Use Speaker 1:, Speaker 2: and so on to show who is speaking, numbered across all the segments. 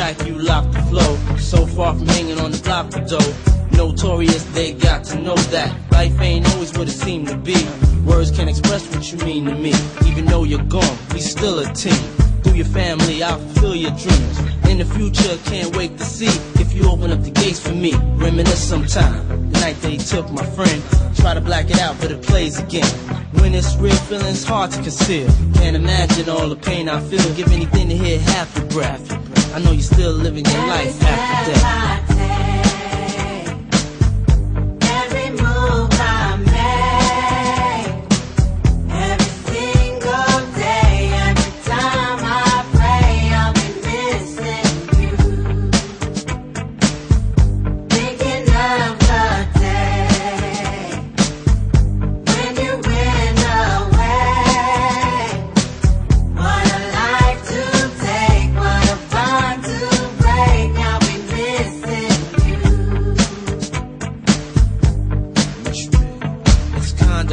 Speaker 1: like you locked the flow. So far from hanging on the block of dough. Notorious, they got to know that life ain't always what it seemed to be. Words can't express what you mean to me. Even though you're gone, we still a team. Through your family, I'll fulfill your dreams. In the future, can't wait to see if you open up the gates for me. Reminisce sometime, the night they took my friend. Try to black it out, but it plays again. When it's real, feeling's hard to conceal. Can't imagine all the pain I feel. Give anything to hear half your breath. I know you're still living your life after death.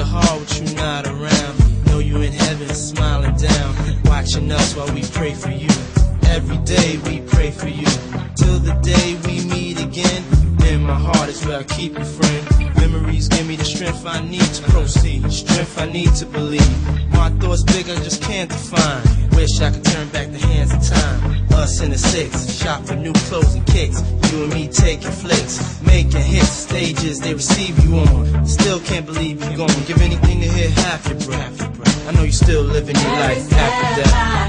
Speaker 1: Hard with you not around. Know you in heaven smiling down, watching us while we pray for you. Every day we pray for you, till the day we meet again. In my heart is where I keep you, friend. Memories give me the strength I need to proceed, strength I need to believe. My thoughts big, I just can't define. Wish I could turn back the hands of time. Us in the six, shop for new clothes and kicks. You and me taking flicks, making hits, stages they receive you on. Still can't believe you're gone. Give anything to hear half your breath. I know you're still living your life after death.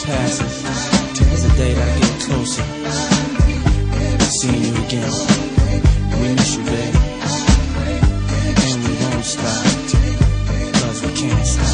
Speaker 1: Passes is the day that I get closer, seeing you again. We miss you, babe, and we won't stop, 'cause we can't stop.